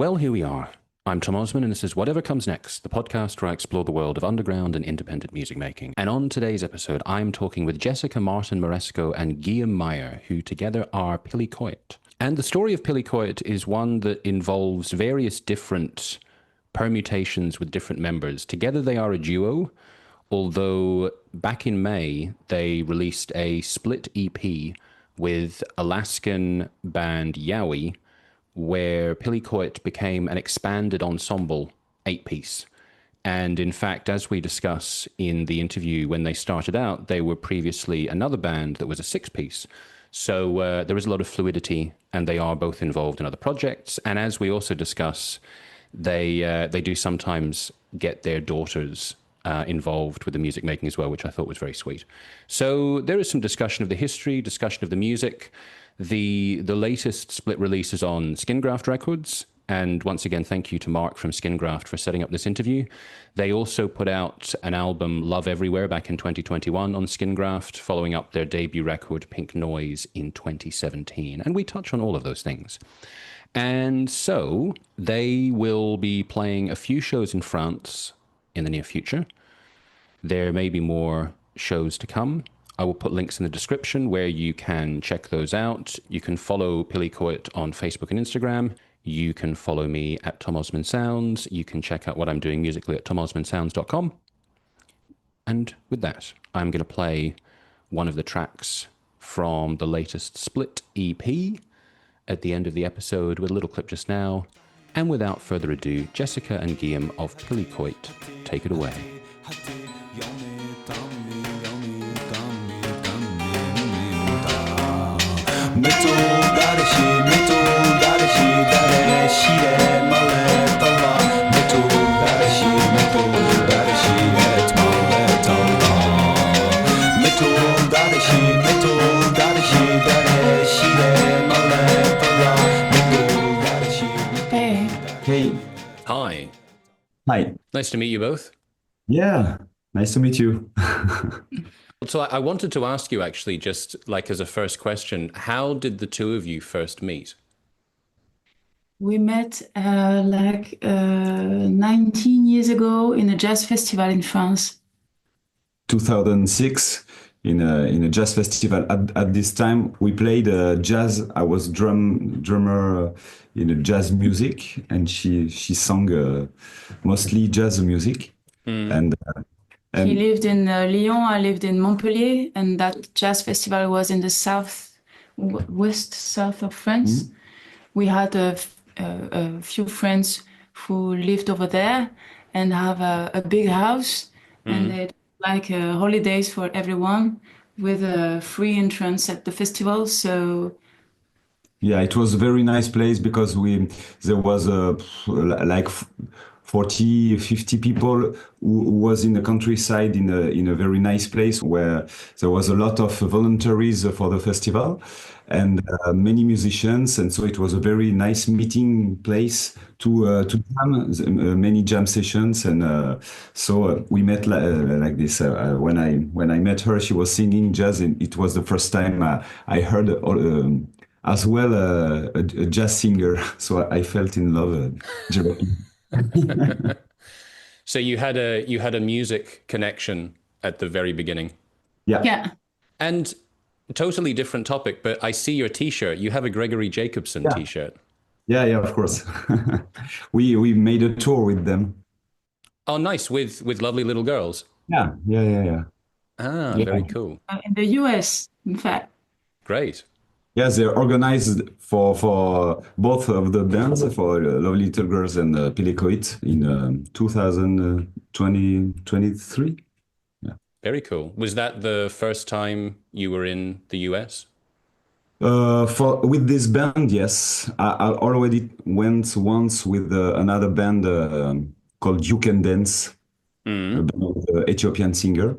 Well, here we are. I'm Tom Osman, and this is Whatever Comes Next, the podcast where I explore the world of underground and independent music making. And on today's episode, I'm talking with Jessica, Martin, Maresco, and Guilhem Meier, who together are Pili Coït. And the story of Pili Coït is one that involves various different permutations with different members. Together they are a duo, although back in May, they released a split EP with Alaskan band Yowie, where Pili Coït became an expanded ensemble 8-piece. And in fact, as we discuss in the interview, when they started out, they were previously another band that was a 6-piece. So there is a lot of fluidity, and they are both involved in other projects. And as we also discuss, they do sometimes get their daughters involved with the music making as well, which I thought was very sweet. So there is some discussion of the history, discussion of the music. The latest split release is on SKiN GRAFT Records. And once again, thank you to Mark from SKiN GRAFT for setting up this interview. They also put out an album, Love Everywhere, back in 2021 on SKiN GRAFT, following up their debut record, Pink Noise, in 2017. And we touch on all of those things. And so they will be playing a few shows in France in the near future. There may be more shows to come. I will put links in the description where you can check those out. You can follow Pili Coït on Facebook and Instagram. You can follow me at Tom Osman Sounds. You can check out what I'm doing musically at tomosmansounds.com. And with that, I'm going to play one of the tracks from the latest split EP at the end of the episode with a little clip just now. And without further ado, Jessica and Guilhem of Pili Coït, take it away. Hey. Hey. Hi. Hi. Nice to meet you both. Yeah, nice to meet you. So I wanted to ask you, actually, just like as a first question, how did the two of you first meet? We met 19 years ago in a jazz festival in France. 2006 in a jazz festival. At this time, we played jazz. I was drummer in a jazz music, and she sang mostly jazz music. And He lived in Lyon, I lived in Montpellier, and that jazz festival was in the south of France. We had a few friends who lived over there and have a big house, and they like holidays for everyone with a free entrance at the festival. So yeah, it was a very nice place because there was like 40, 50 people who was in the countryside in a very nice place where there was a lot of voluntaries for the festival and many musicians. And so it was a very nice meeting place to jam, many jam sessions. And so we met like this. When I met her, she was singing jazz, and it was the first time I heard as well a jazz singer. So I felt in love directly. So you had a music connection at the very beginning. yeah. And totally different topic, but I see your t-shirt. You have a Gregory Jacobson t-shirt. Yeah, of course. we made a tour with them. Oh, nice. With lovely little girls. Yeah. Ah, Yeah. very cool. In the US, in fact. Great. Yeah, they organized for both of the bands, for Lovely Little Girls and Pili Coït in 2023. Yeah. Very cool. Was that the first time you were in the US? With this band, yes. I already went once with another band called You Can Dance, a band with an Ethiopian singer.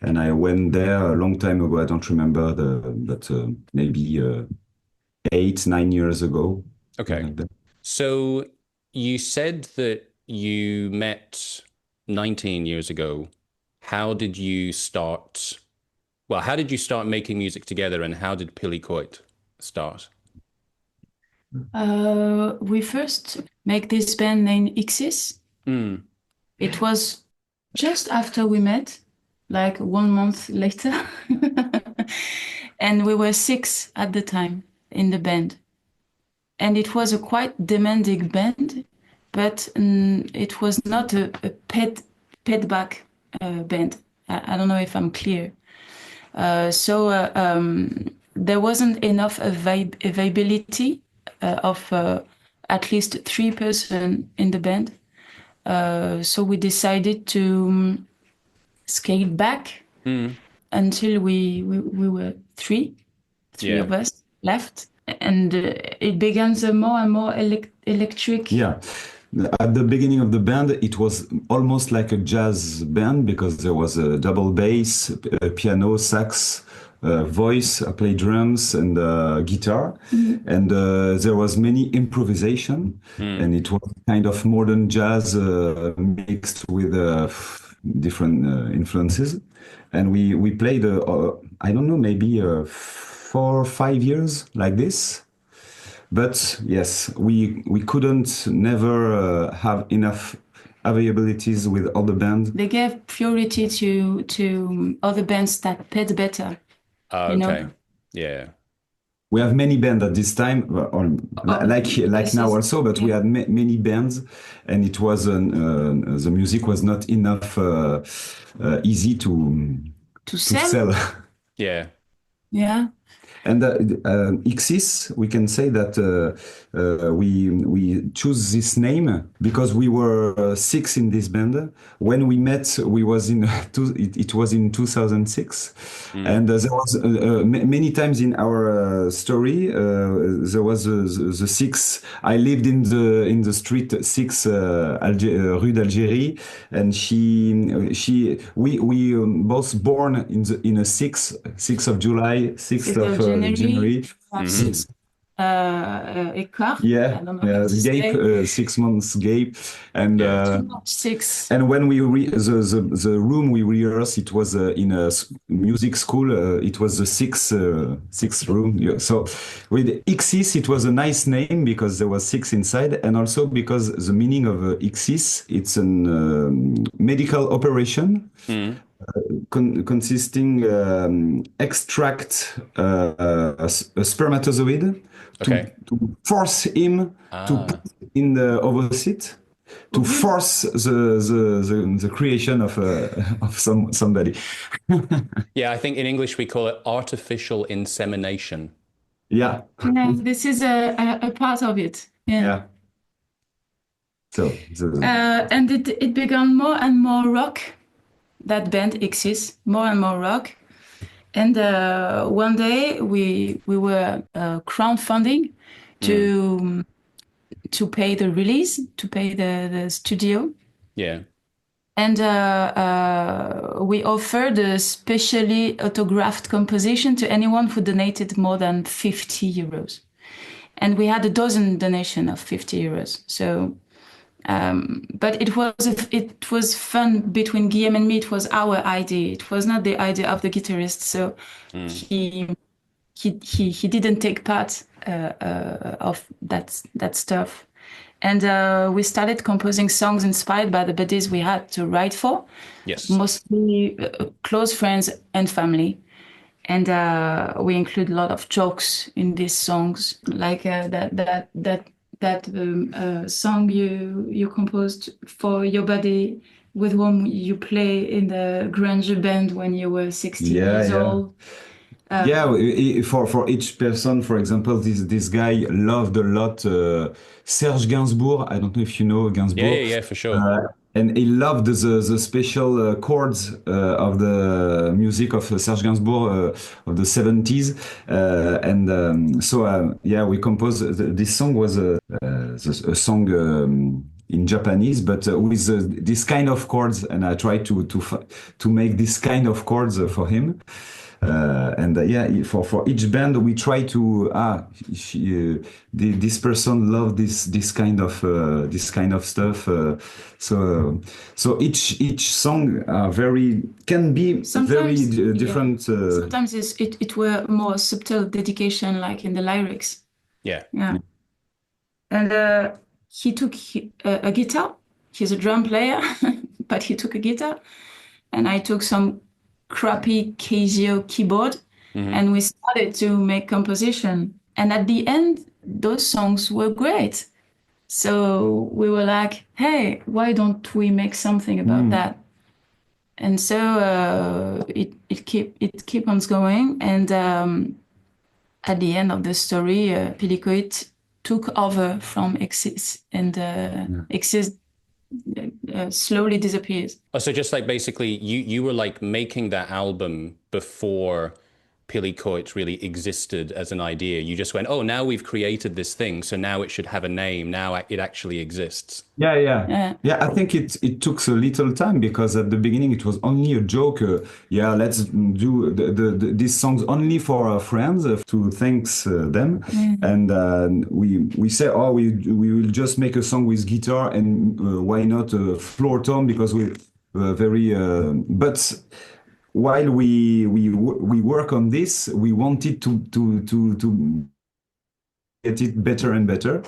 And I went there a long time ago. I don't remember but maybe 8-9 years ago. Okay. Like that. So you said that you met 19 years ago. How did you start making music together, and how did Pili Coït start? We first make this band named Xis. It was just after we met, like 1 month later. And we were 6 at the time in the band. And it was a quite demanding band, but it was not a paid back band. I don't know if I'm clear. So there wasn't enough availability of at least 3 person in the band. So we decided to scale back until we were three of us left. And it began a more and more electric. Yeah. At the beginning of the band, it was almost like a jazz band because there was a double bass, piano, sax, voice, I play drums and guitar. And there was many improvisation and it was kind of modern jazz mixed with different influences. And we played, I don't know, maybe 4 or 5 years like this. But yes, we couldn't never have enough availabilities with other bands. They gave priority to other bands that paid better. Okay. Know? Yeah. We have many bands at this time, like now also, but we had many bands, and it was the music was not enough easy to sell. Yeah. Yeah. And Xis, we can say that we choose this name because we were 6 in this band. When we met, it was in 2006, and there was many times in our story there was the 6. I lived in the street 6 Rue d'Algérie, and we both born in a 6th of July, 6th of January. 6 écart. Yeah, gap, 6 months gap, and 6. And when we the room we rehearsed, it was in a music school. It was the sixth room. Yeah. So with Xis, it was a nice name because there was 6 inside, and also because the meaning of Xis, it's a medical operation. Consisting extract a spermatozoid to force him to put in the ovocyte to force the creation of somebody. Yeah, I think in English we call it artificial insemination. Yeah. This is a part of it. Yeah. So and it began more and more rock. That band exists, more and more rock. And one day we were crowdfunding to pay the release, to pay the studio. Yeah. And we offered a specially autographed composition to anyone who donated more than 50 euros. And we had a dozen donation of 50 euros. So but it was fun between Guilhem and me. It was our idea. It was not the idea of the guitarist. So he didn't take part of that stuff. And we started composing songs inspired by the buddies we had to write for. Yes. Mostly close friends and family. And we include a lot of jokes in these songs, like that song you composed for your buddy with whom you play in the grunge band when you were 16 years old. For each person, for example, this guy loved a lot Serge Gainsbourg. I don't know if you know Gainsbourg. Yeah, for sure. And he loved the special chords of the music of Serge Gainsbourg of the 70s. We composed this song was a song in Japanese, but with this kind of chords, and I tried to make this kind of chords for him. For each band we try to this person loved this kind of stuff. So each song can be sometimes, very different. Sometimes it were more subtle dedication, like in the lyrics. Yeah. And he took a guitar. He's a drum player, but he took a guitar. And I took some crappy Casio keyboard, and we started to make composition. And at the end, those songs were great. So we were like, hey, why don't we make something about that? And so it keep on going. And at the end of the story, Pili Coït took over from Exis, and Exis slowly disappears. Oh, so just like basically you were like making that album before Pili Coït really existed as an idea. You just went, oh, now we've created this thing, so now it should have a name. Now it actually exists. Yeah. I think it took a little time, because at the beginning it was only a joke. Let's do these songs only for our friends to thanks them. And we say, oh, we will just make a song with guitar, and why not a floor tone, because we very but while we work on this, we wanted to get it better and better,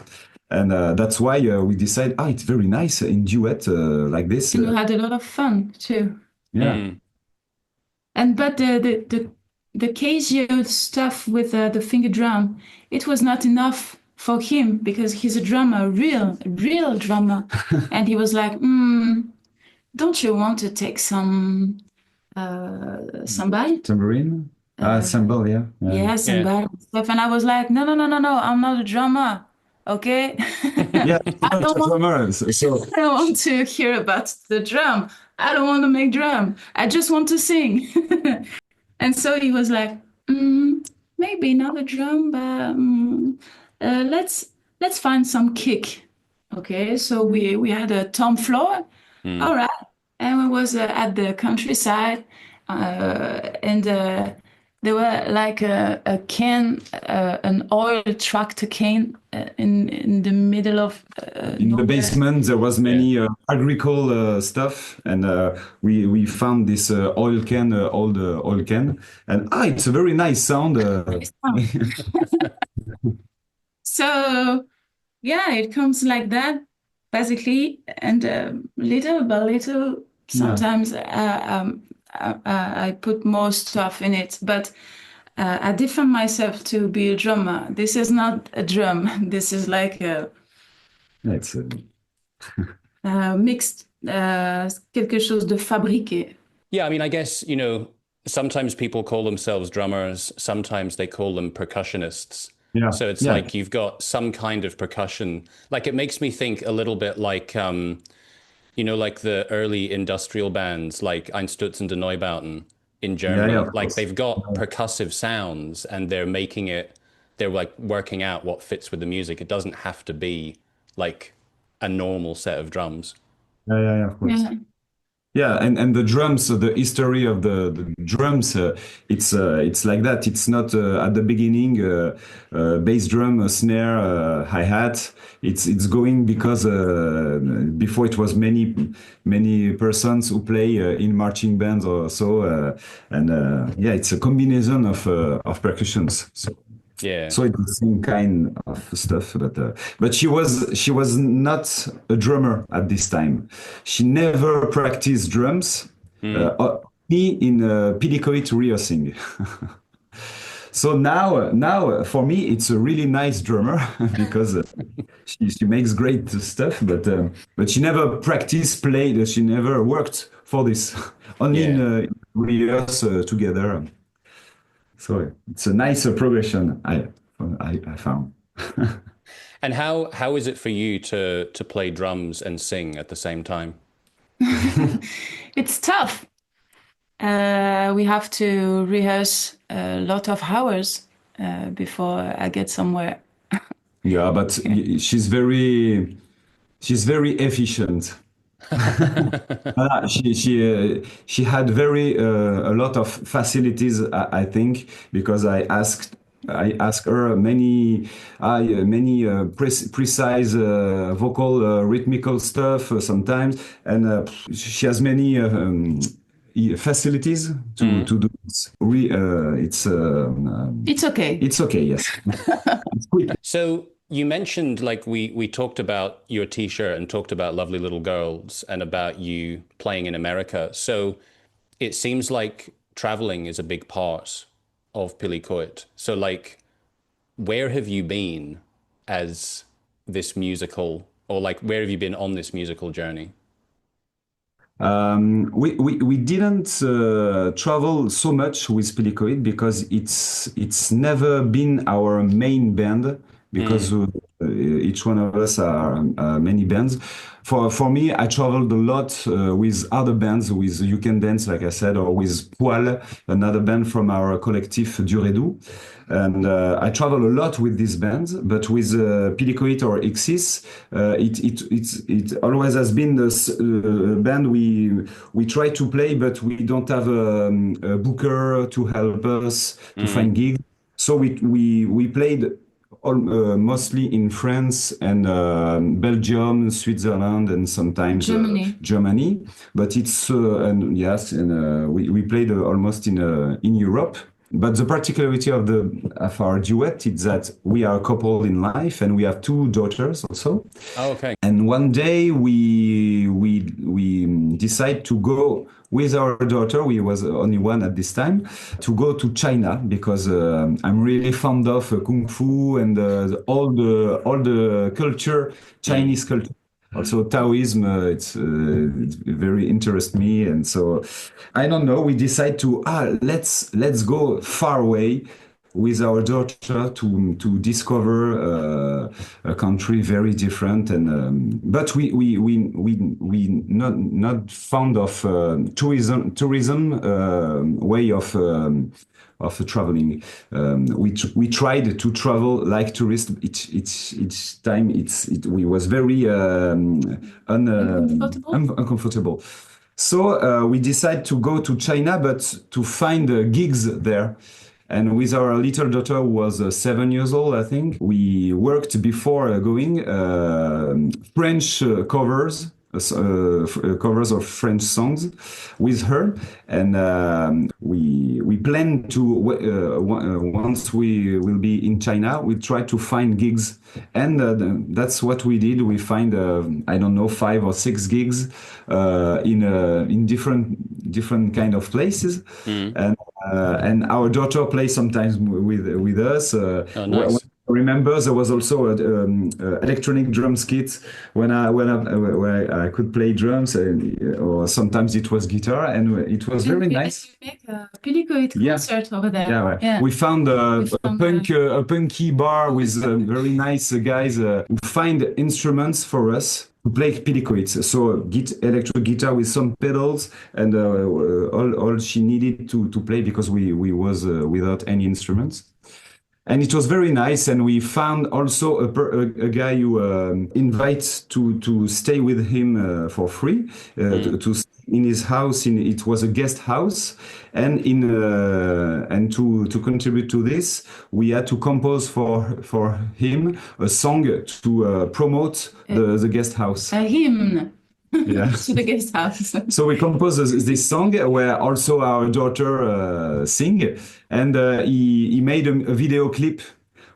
and that's why we decide, it's very nice in duet like this. And we had a lot of fun too. Yeah. And but the Casio stuff with the finger drum, it was not enough for him, because he's a drummer, real drummer, and he was like, don't you want to take some cymbal? Tambourine? Cymbal, yeah. Yeah, cymbal stuff. And I was like, no, I'm not a drummer, okay? Yeah, I don't drummer. So I don't want to hear about the drum. I don't want to make drum. I just want to sing. And so he was like, maybe not a drum, but let's find some kick. Okay, so we had a tom floor. All right. And we was at the countryside, and there were like a can, an oil tractor cane in the middle of in nowhere. the basement there was many agricultural stuff, and we found this oil can, old oil can, and it's a very nice sound. So yeah, it comes like that basically, and little by little, sometimes I put more stuff in it, but I define myself to be a drummer. This is not a drum. This is like a It's mixed, quelque chose de fabriqué. Yeah, I mean, I guess, sometimes people call themselves drummers, sometimes they call them percussionists. Yeah. So it's like you've got some kind of percussion. Like, it makes me think a little bit like, like the early industrial bands, like Einstürzende Neubauten in Germany. of Like, course. they've got percussive sounds, and they're like working out what fits with the music. It doesn't have to be like a normal set of drums. Yeah, of course. Yeah, and the drums, the history of the drums, it's like that. It's not at the beginning bass drum, snare, hi-hat. It's going because before it was many persons who play in marching bands or so, and it's a combination of percussions. So it's the same kind of stuff, but she was not a drummer at this time. She never practiced drums. Me in Pili Coït rehearsing. So now for me it's a really nice drummer because she makes great stuff, but she never practiced, played. She never worked for this. Only in rehearse together. So it's a nicer progression I found. And how is it for you to play drums and sing at the same time? It's tough. We have to rehearse a lot of hours before I get somewhere. Yeah, but she's very efficient. She had a lot of facilities, I think, because I asked her many precise vocal rhythmical stuff sometimes, and she has many facilities to do this. It's okay. It's okay, yes. It's quick. So You mentioned like we talked about your t-shirt and talked about lovely little girls and about you playing in America. So it seems like traveling is a big part of Pili Coït. So like where have you been as this musical or like where have you been on this musical journey? We didn't travel so much with Pili Coït because it's never been our main band because each one of us are many bands. For me, I traveled a lot with other bands, with You Can Dance, like I said, or with Poil, another band from our collective Duredou. And I travel a lot with these bands, but with Pili Coït or Xis, it always has been this band we try to play, but we don't have a booker to help us to find gigs. So we played mostly in France and Belgium, Switzerland, and sometimes Germany. But it's and yes, and we played almost in Europe. But the particularity of our duet is that we are a couple in life and we have two daughters also. Oh, okay. And one day we decide to go with our daughter. We was only one at this time to go to China because I'm really fond of kung fu and all the culture, Chinese culture. Also Taoism, it very interests me, and so I don't know. We decide to let's go far away with our daughter to discover a country very different, and but we not fond of tourism way of traveling. We tried to travel like tourists. Each time we was very uncomfortable. So we decide to go to China, but to find gigs there. And with our little daughter, who was 7 years old, I think, we worked before going French covers. Covers of French songs with her, and we plan to once we will be in China, we try to find gigs, and that's what we did. We find I don't know 5 or 6 gigs in different kind of places, and our daughter plays sometimes with us. Oh, nice. Remember, there was also an electronic drums kit where I could play drums, or sometimes it was guitar, and it was very nice. You make a Pili Coït concert over there. Yeah. We found a punky bar with very nice guys who find instruments for us to play Pili Coït. So electric guitar with some pedals, and all she needed to play because we was without any instruments. And it was very nice, and we found also a guy who invites to stay with him for free to in his house. It was a guest house, and to contribute to this, we had to compose for him a song to promote the guest house. A hymn. Yeah. To the guest house. So we composed this song where also our daughter sing, and he made a video clip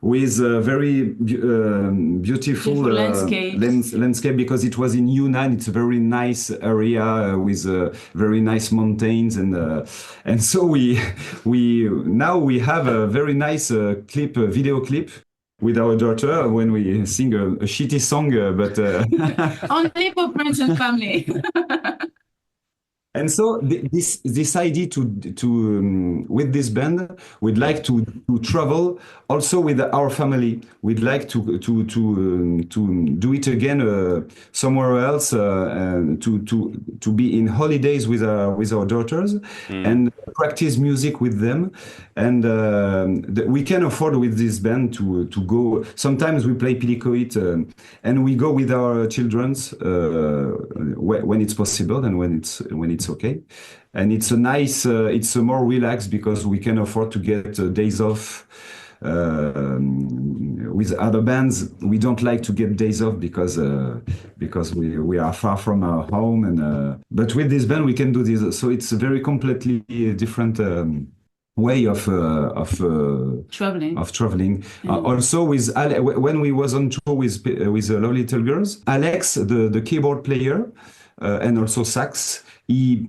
with a very beautiful landscape because it was in Yunnan. It's a very nice area with very nice mountains, and so we have a very nice video clip with our daughter when we sing a shitty song, but only for friends and family. And so this idea to with this band, we'd like to travel also with our family. We'd like to do it again somewhere else, to be in holidays with our daughters and practice music with them. And we can afford with this band to go. Sometimes we play Pili Coït, and we go with our children's when it's possible and when it's okay. And it's a nice, it's a more relaxed because we can afford to get days off. With other bands, we don't like to get days off because we are far from our home, and but with this band we can do this. So it's a very completely different way Traveling. of traveling. Mm. Also, with when we was on tour with Lovely Little Girls, Alex, the keyboard player, and also sax, he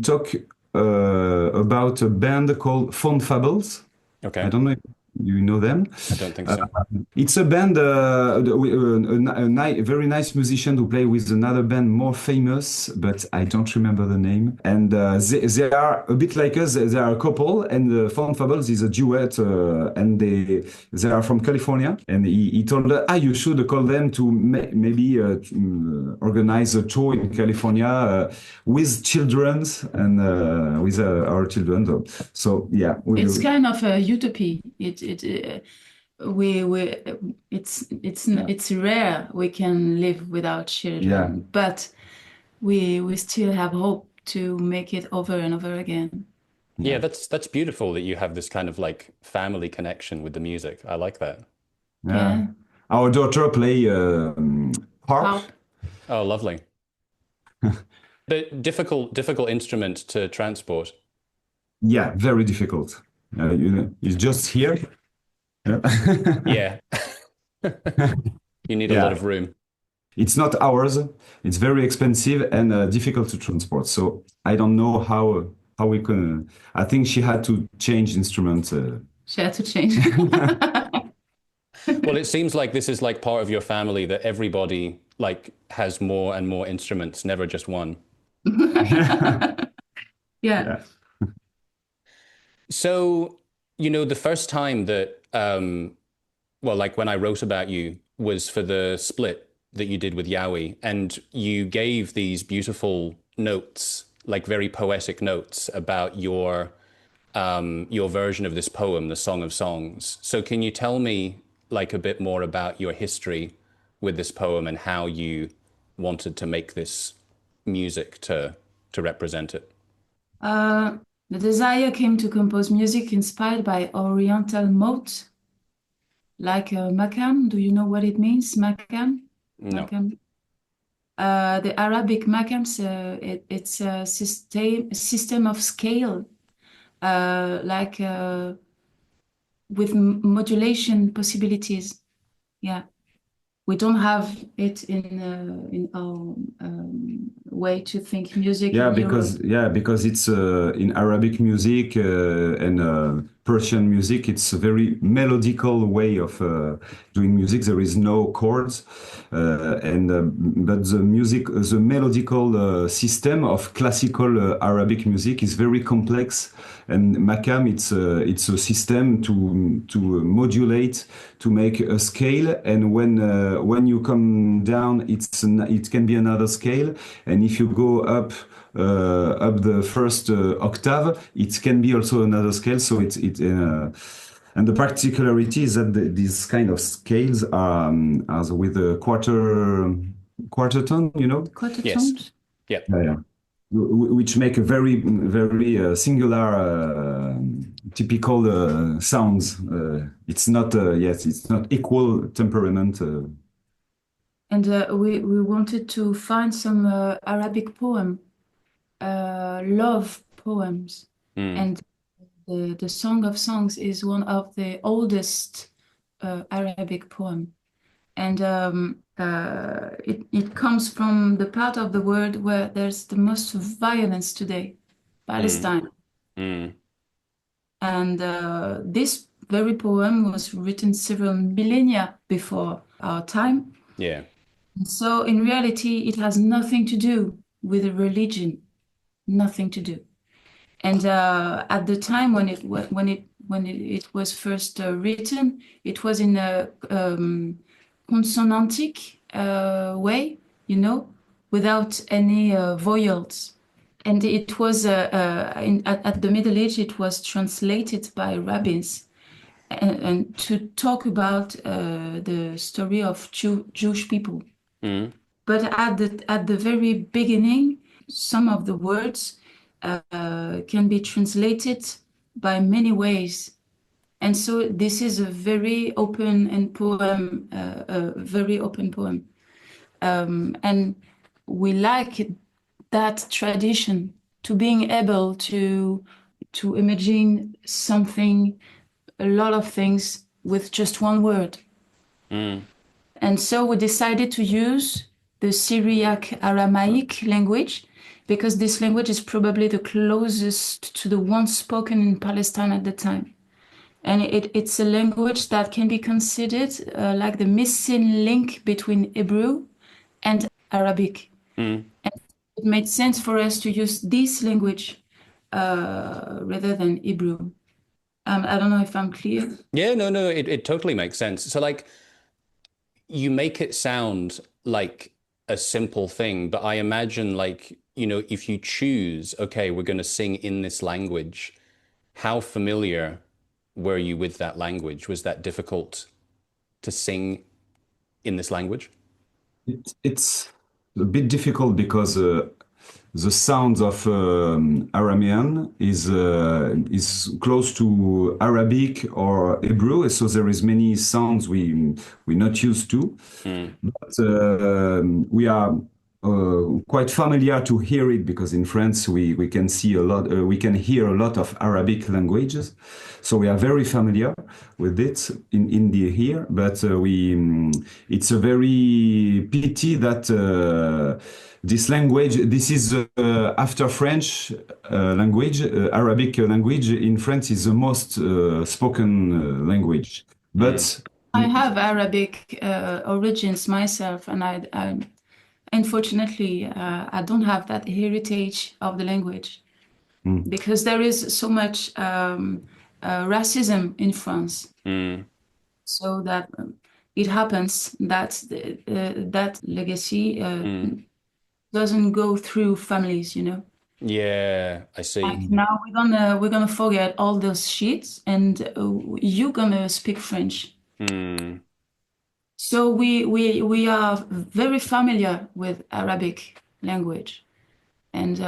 talked about a band called Fond Fables. Okay. I don't know if you know them. I don't think so. It's a band, a very nice musician who play with another band more famous, but I don't remember the name. And they are a bit like us. They are a couple, and Fond Fables is a duet, and they are from California. And he told us, you should call them to maybe organize a tour in California with children and with our children. So yeah, It's kind of a utopia. It's rare we can live without children, but we still have hope to make it over and over again. Yeah, that's beautiful that you have this kind of like family connection with the music. I like that. Yeah. Our daughter play harp. Oh, lovely. The difficult instrument to transport. Yeah, very difficult. It's just here. Yeah. You need a lot of room. It's not ours. It's very expensive and difficult to transport. So I don't know how we can. I think she had to change instruments. She had to change. Well, it seems like this is like part of your family, that everybody like has more and more instruments, never just one. Yeah. So, the first time that, like when I wrote about you was for the split that you did with Yowie, and you gave these beautiful notes, like very poetic notes about your version of this poem, the Song of Songs. So can you tell me like a bit more about your history with this poem and how you wanted to make this music to represent it? The desire came to compose music inspired by Oriental modes, like makam. Do you know what it means, makam? No. Makam. The Arabic makams, it's a system of scale, like with modulation possibilities. Yeah. We don't have it in our way to think music. Yeah, because it's in Arabic music and Persian music, it's a very melodical way of doing music. There is no chords, but the melodical system of classical Arabic music is very complex. And makam, it's a system to modulate, to make a scale, and when you come down, it can be another scale, and if you go up the first octave, it can be also another scale. So and the particularity is that these kind of scales are as with a quarter tone, Quarter Yes. tones. Yeah. Yeah. Which make a very, very singular, typical sounds. It's not, it's not equal temperament. And we wanted to find some Arabic poem, love poems. And the Song of Songs is one of the oldest Arabic poem. And it comes from the part of the world where there's the most violence today, Palestine. And this very poem was written several millennia before our time. Yeah. And so in reality, it has nothing to do with a religion, nothing to do. And at the time when it was first written, it was in a consonantic way, without any vowels. And it was at the Middle Age, it was translated by rabbis and to talk about the story of Jewish people. But at the very beginning, some of the words can be translated by many ways. And so this is a very open poem. And we like that tradition, to being able to to imagine something, a lot of things with just one word. And so we decided to use the Syriac Aramaic language, because this language is probably the closest to the one spoken in Palestine at the time. And it's a language that can be considered like the missing link between Hebrew and Arabic. And it made sense for us to use this language rather than Hebrew. I don't know if I'm clear. Yeah, no, it totally makes sense. So like, you make it sound like a simple thing, but I imagine like, you know, if you choose, okay, we're going to sing in this language, how familiar were you with that language? Was that difficult to sing in this language? It's a bit difficult because the sound of Aramean is close to Arabic or Hebrew, so there is many sounds we're not used to. But we are quite familiar to hear it, because in France we can see a lot, we can hear a lot of Arabic languages, so we are very familiar with it in the here. But it's a very pity that this language, this is after French language, Arabic language in France is the most spoken language. But I have Arabic origins myself, and I unfortunately, I don't have that heritage of the language, because there is so much racism in France. So that it happens that that legacy doesn't go through families, you know. Yeah, I see. Like now we're gonna forget all those shit, and you're gonna speak French. So we are very familiar with Arabic language, and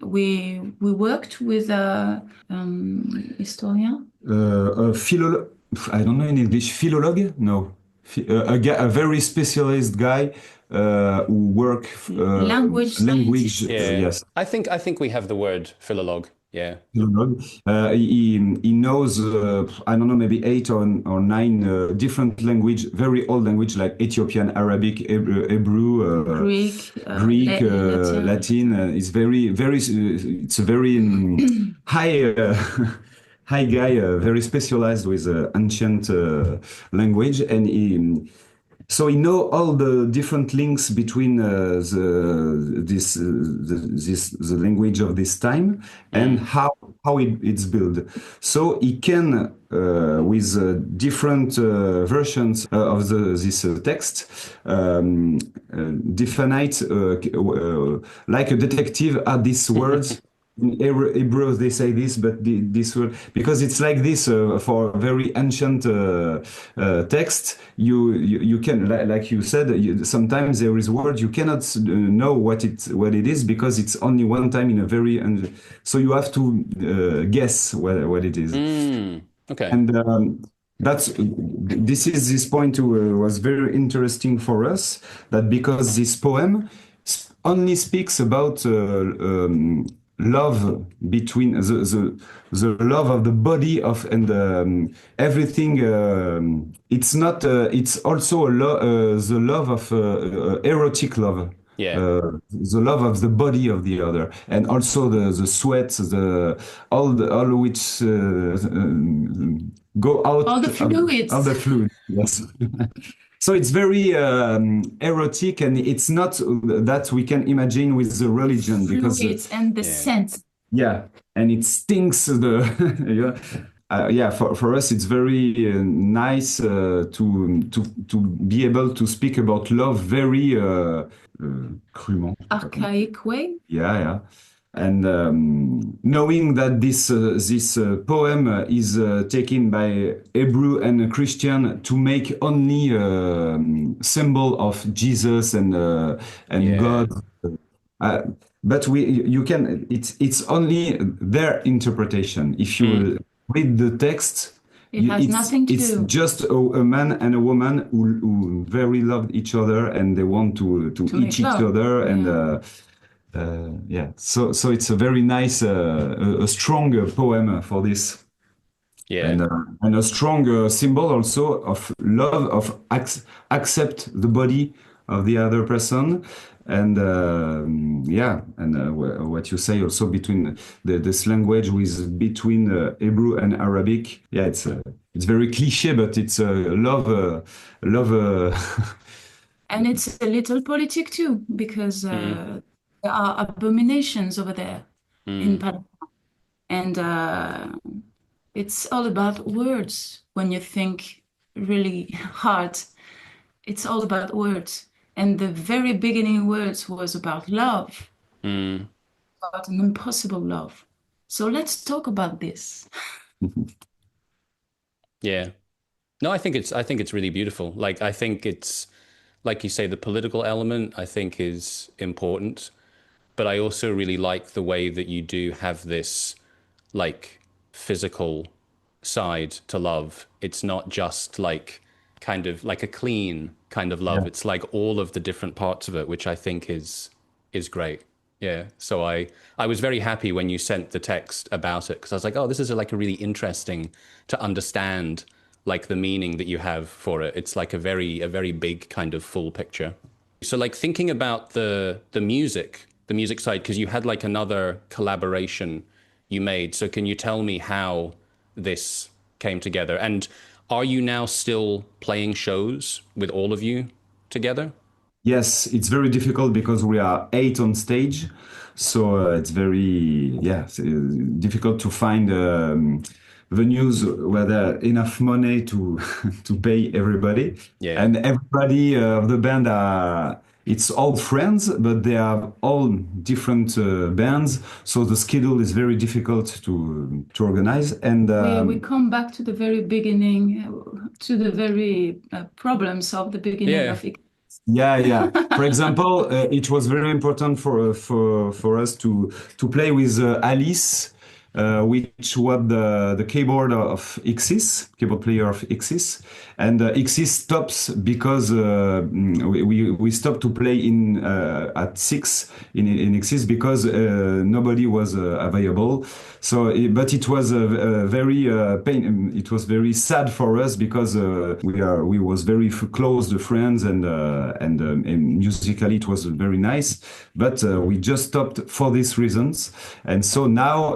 we worked with a historian. I don't know in English, philologue? No. A very specialized guy who work Language language. Yeah. Yes. I think we have the word philologue. Yeah. Philologue. He knows I don't know, maybe 8 or 9 different language, very old language like Ethiopian, Arabic, Hebrew, Greek, Latin. It's very it's a very high. High guy, very specialized with ancient language, and so he know all the different links between the language of this time and how it's built. So he can with different versions of this text define like a detective add these words. In Hebrew, they say this, but this word, because it's like this for very ancient text. You can, like you said, sometimes there is a word you cannot know what it is, because it's only one time in a very, so you have to guess what it is. Okay. And this point was very interesting for us, that because this poem only speaks about love between the love of the body of and everything. It's not. It's also the love of erotic love. Yeah. The love of the body of the other, and also the sweat, all which go out. All the fluids. All the fluid. Yes. So it's very erotic, and it's not that we can imagine with the religion, because fluids and the scent. Yeah, and it stinks. For us, it's very nice to be able to speak about love very crûment. Archaic way. Yeah. And knowing that this poem is taken by Hebrew and Christian to make only symbol of Jesus and God, but you can. It's only their interpretation. If you read the text, it has nothing to do. It's just a man and a woman who very loved each other, and they want to eat each other, and Yeah, so it's a very nice, a strong poem for this. Yeah. And a strong symbol also of love, of accept the body of the other person. And yeah, and what you say also between this language with between Hebrew and Arabic. Yeah, it's very cliche, but it's love, love. And it's a little politic too, because there are abominations over there in Palestine. And it's all about words when you think really hard. It's all about words. And the very beginning words was about love, about an impossible love. So let's talk about this. Yeah. No, I think it's really beautiful. Like, I think it's, like you say, the political element, I think, is important. But I also really like the way that you do have this, like, physical side to love. It's not just like kind of like a clean kind of love. Yeah. It's like all of the different parts of it, which I think is great. Yeah. So I was very happy when you sent the text about it, because I was like, oh, this is like a really interesting to understand, like the meaning that you have for it. It's like a very big kind of full picture. So like thinking about the music side, because you had like another collaboration you made. So can you tell me how this came together? And are you now still playing shows with all of you together? Yes, it's very difficult because we are 8 on stage, so it's very difficult to find venues where there are enough money to to pay everybody. Yeah. And everybody of the band are it's all friends, but they are all different bands, so the schedule is very difficult to organize. And We come back to the very beginning, to the very problems of the beginning Yeah. of it. yeah. For example, it was very important for us to play with Alice, which was the keyboard of Xis, keyboard player of Xis, and Xis stops because we stopped to play in at 6 in Xis because nobody was available. So, but it was a very pain. It was very sad for us because we was very close to friends and musically it was very nice. But we just stopped for these reasons, and so now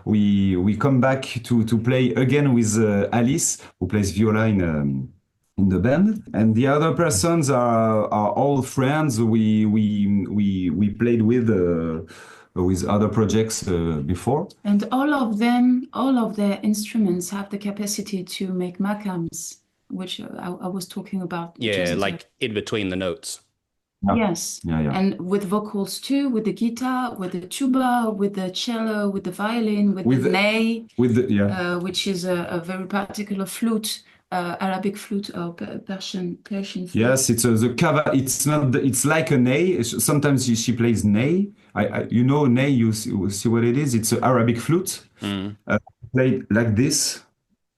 we come back to play again with Alice, who plays viola in the band, and the other persons are all friends we played with other projects before. And all of them, all of their instruments have the capacity to make makams, which I was talking about. Yeah, like in between the notes. Yes. Yeah. And with vocals too, with the guitar, with the tuba, with the cello, with the violin, with the ney, which is a very particular flute, Arabic flute or Persian flute. Yes, it's the kava. It's not. It's like a ney. Sometimes she plays ney. You know ney. You see what it is. It's an Arabic flute played like this.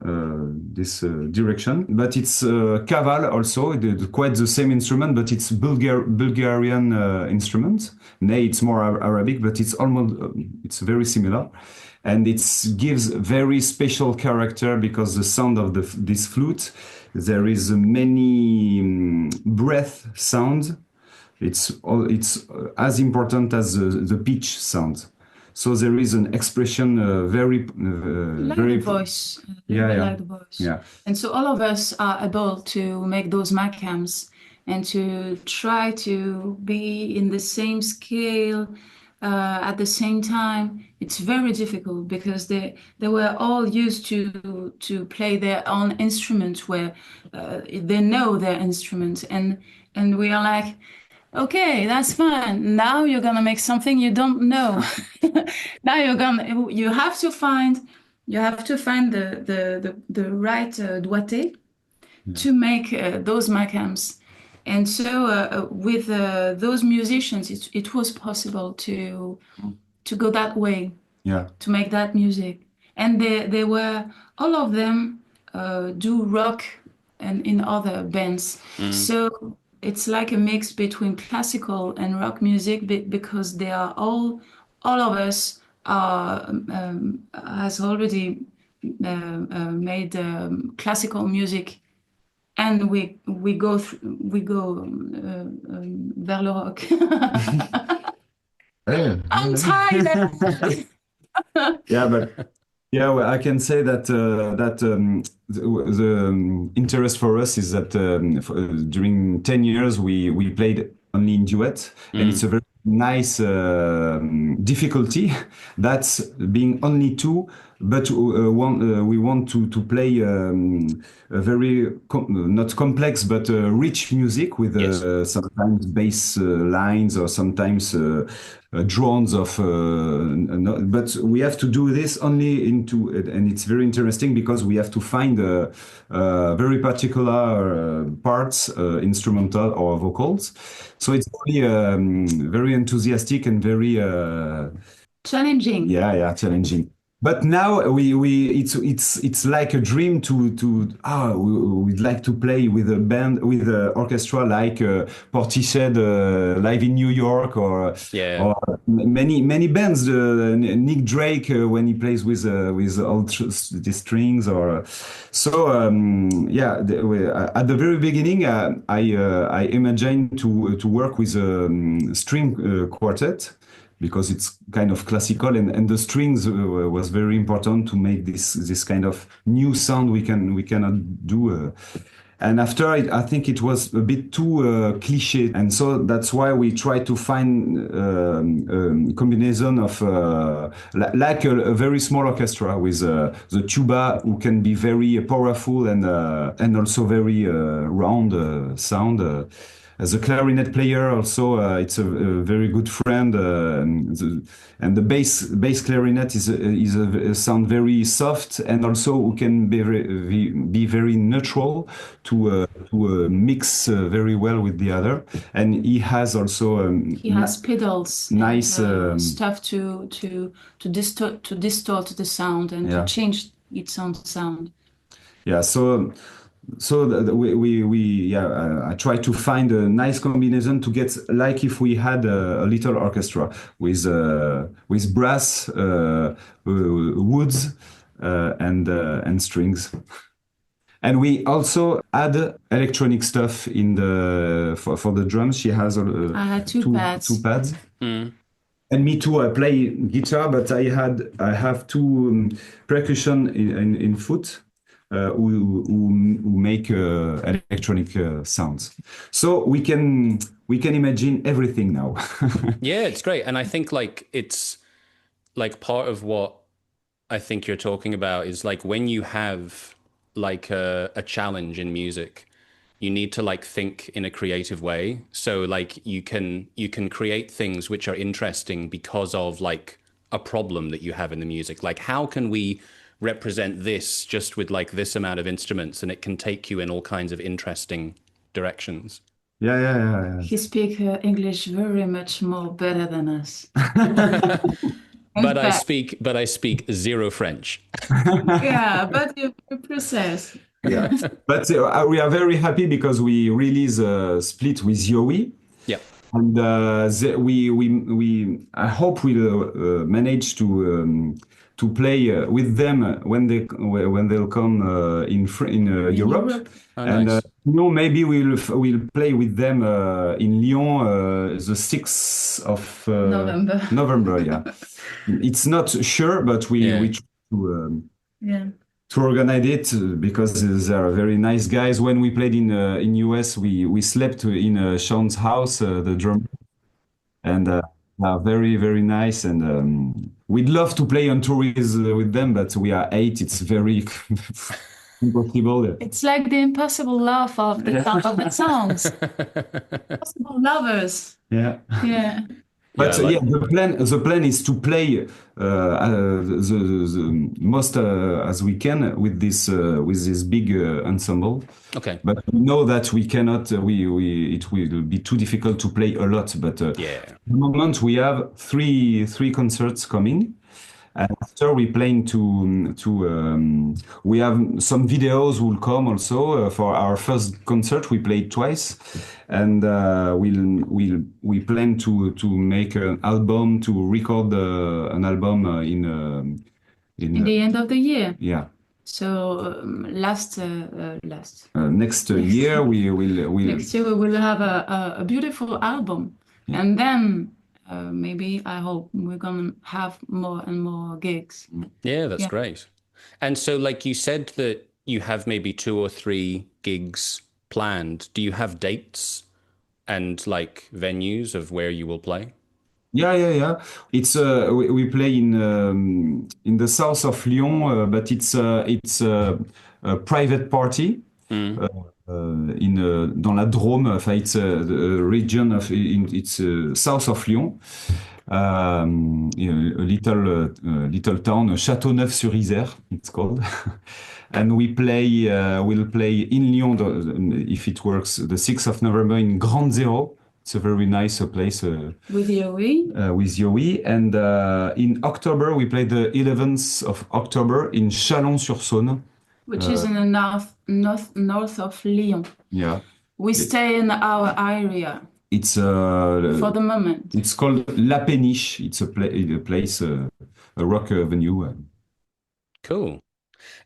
This direction, but it's kaval also, quite the same instrument, but it's Bulgarian instrument. Nay, it's more Arabic, but it's almost it's very similar, and it gives very special character because the sound of this flute, there is many breath sound. It's as important as the pitch sound. So there is an expression very voice. Like the voice. Yeah. And so all of us are able to make those makams and to try to be in the same scale at the same time. It's very difficult because they were all used to play their own instruments where they know their instruments, and we are like, okay, that's fine. Now you're gonna make something you don't know. Now you have to find the right doigté to make those makams. And so with those musicians, it was possible to go that way, to make that music. And they were, all of them do rock and in other bands. So it's like a mix between classical and rock music because they are all of us are has already made classical music, and we go vers le rock. I'm tired. Yeah, but yeah, well, I can say that the interest for us is that during 10 years we played only in duet, and it's a very nice difficulty that's being only two, but we want to play a very not complex but rich music with sometimes bass lines or sometimes drones of but we have to do this only into and it's very interesting because we have to find very particular parts, instrumental or vocals, so it's really very enthusiastic and very challenging. Yeah, challenging. But now it's like a dream we'd like to play with a band, with an orchestra like Portishead live in New York or many bands, Nick Drake when he plays with all the strings or so at the very beginning I imagined to work with a string quartet, because it's kind of classical and the strings was very important to make this kind of new sound we cannot do. And after I think it was a bit too cliché, and so that's why we try to find a combination of like a very small orchestra with the tuba, who can be very powerful and also very round sound. As a clarinet player, also it's a very good friend, and the bass clarinet is a sound very soft and also who can be very neutral to mix very well with the other. And he has also he has pedals, nice stuff to distort the sound and to change its own sound. Yeah, so I try to find a nice combination to get like if we had a little orchestra with brass, woods, and strings. And we also add electronic stuff in for the drums. She has I had two pads. And me too. I play guitar, but I have two percussion in foot. Who make electronic sounds. So we can imagine everything now. Yeah, it's great. And I think like it's like part of what I think you're talking about is like when you have like a challenge in music, you need to like think in a creative way. So like you can create things which are interesting because of like a problem that you have in the music. Like how can we represent this just with like this amount of instruments, and it can take you in all kinds of interesting directions. Yeah. He speaks English very much more better than us. But I speak zero French. Yeah, but you process. Yeah, but we are very happy because we release a split with Yowie. Yeah. And we I hope we'll manage to play with them when they'll come in Europe. Oh, and nice. Maybe we'll play with them in Lyon the 6th of November. Yeah, it's not sure, but we try to organize it because they are very nice guys. When we played in US, we slept in Sean's house, the drummer, and are very, very nice. And we'd love to play on tours with them, but we are 8. It's very impossible. It's like the impossible love of the songs. Impossible lovers. Yeah. Yeah. But the plan is to play the most as we can with this big ensemble. Okay. But we know that we cannot. It will be too difficult to play a lot. But at the moment we have three concerts coming, And after we plan we have some videos will come also for our first concert. We played twice, and we plan to make an album, to record an album in the end of the year. Yeah. So next year we will next year we will have a beautiful album, and then maybe I hope we're gonna have more and more gigs. Yeah, that's great. And so, like you said, that you have maybe 2 or 3 gigs planned. Do you have dates and like venues of where you will play? Yeah. It's we play in the south of Lyon, but it's a private party dans la Drôme. It's a region of it's south of Lyon, a little town, Châteauneuf-sur-Isère, it's called. And we'll play in Lyon, if it works, the 6th of November in Grand Zéro. It's a very nice place. With Yowie. With Yowie. And in October, we play the 11th of October in Chalon-sur-Saône. Which is in the north of Lyon. Yeah. We stay in our area. It's for the moment. It's called La Péniche. It's a place, a rock venue. Cool.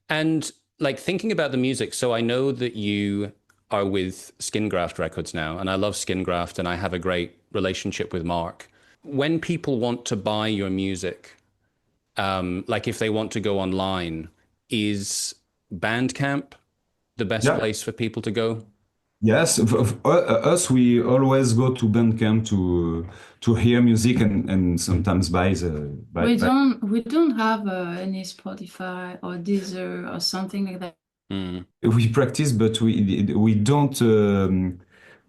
And like thinking about the music, so I know that you are with SKiN GRAFT Records now, and I love SKiN GRAFT, and I have a great relationship with Mark. When people want to buy your music, like if they want to go online, is Bandcamp the best place for people to go? Yes, us, we always go to Bandcamp to hear music and sometimes buy. We don't have any Spotify or Deezer or something like that. We practice, but we don't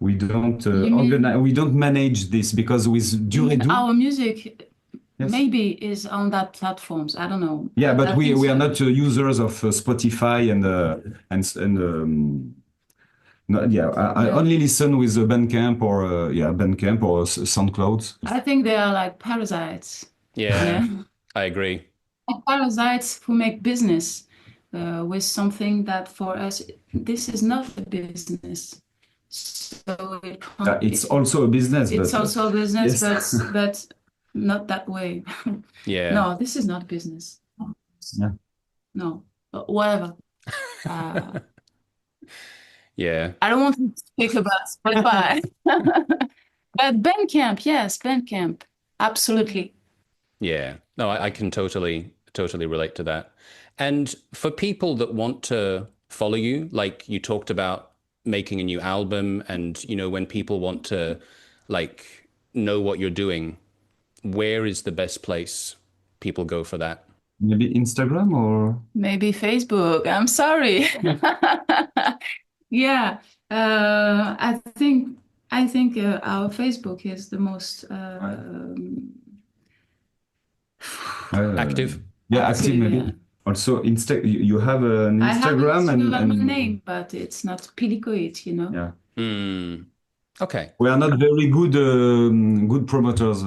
organize. We don't manage this because with Duredo, our music maybe is on that platforms. I don't know. Yeah, but we are not users of Spotify and no, yeah. I only listen with Bandcamp or Bandcamp or SoundCloud. I think they are like parasites. Yeah. I agree. Like parasites who make business with something that for us, this is not a business. So it's also a business. It's also a business, yes. but not that way. Yeah. No, this is not business. Yeah. No, but whatever. Yeah. I don't want to speak about Spotify. But Bandcamp, yes, Bandcamp, absolutely. Yeah. No, I can totally relate to that. And for people that want to follow you, like you talked about making a new album, and you know, when people want to like know what you're doing, where is the best place people go for that? Maybe Instagram or maybe Facebook. I'm sorry. Yeah, I think our Facebook is the most active. Yeah, active maybe. Yeah. Also, you have an Instagram and my name, but it's not Pili Coït, you know. Yeah. Okay. We are not very good promoters.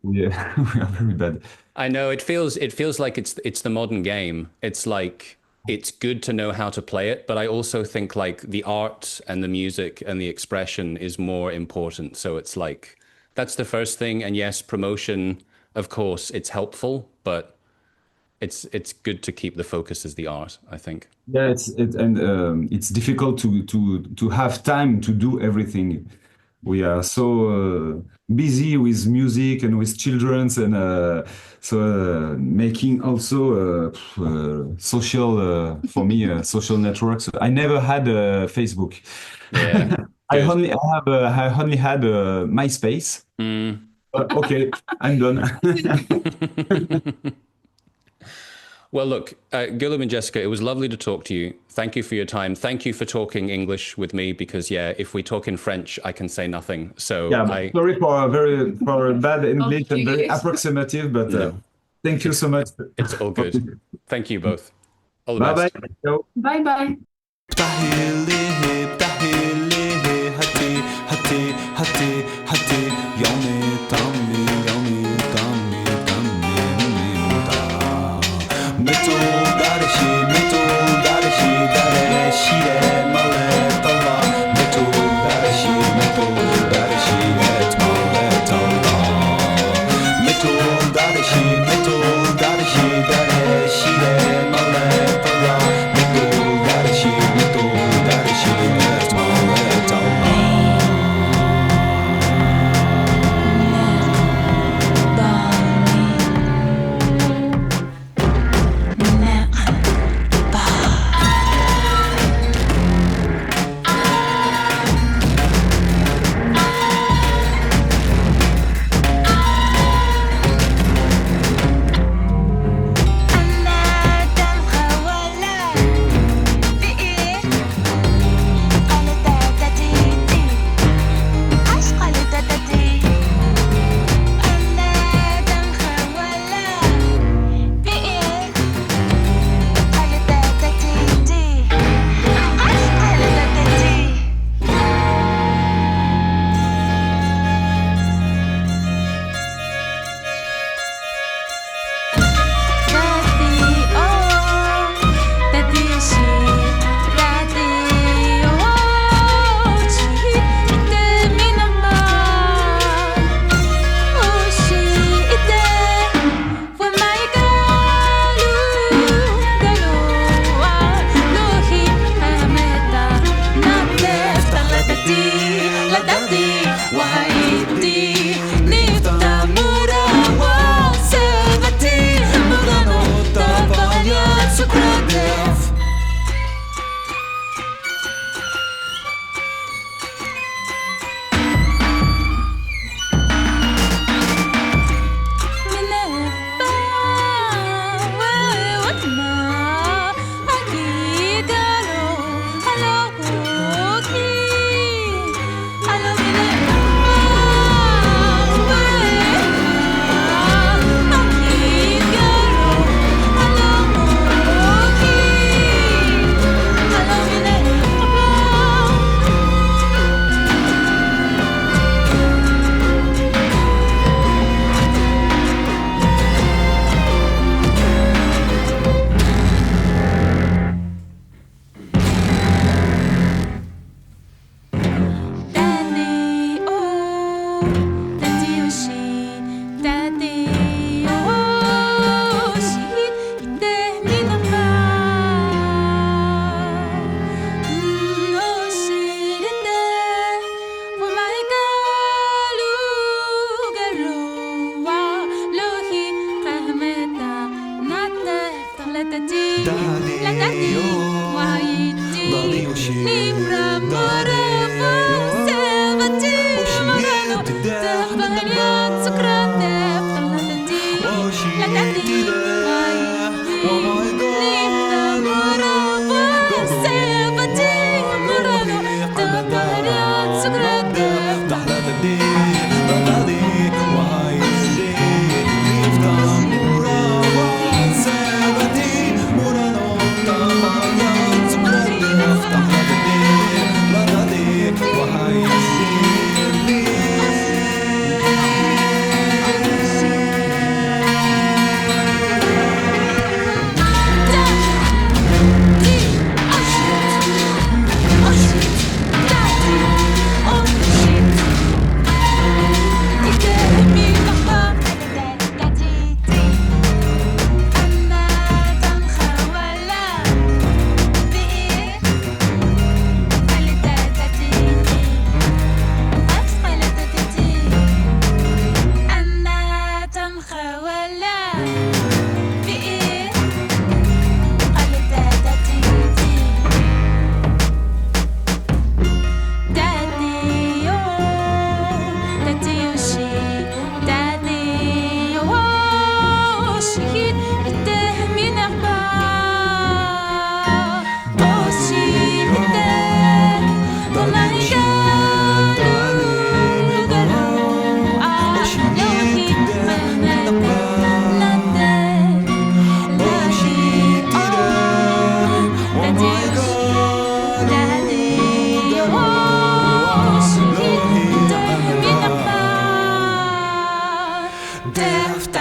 Yeah, we are very bad. I know it feels like it's the modern game. It's like it's good to know how to play it, but I also think like the art and the music and the expression is more important. So it's like that's the first thing. And yes, promotion, of course, it's helpful, but it's good to keep the focus as the art, I think. Yeah, it's difficult to have time to do everything. We are so busy with music and with children's, and so making also social for me social networks. I never had Facebook. Yeah, I only had MySpace. Okay, I'm done. Well, look, Guilhem and Jessica, it was lovely to talk to you. Thank you for your time. Thank you for talking English with me, because yeah, if we talk in French, I can say nothing. So yeah, sorry for bad English and very approximative, but no. Thank you so much. It's all good. Thank you both. All the best. Bye bye. Death,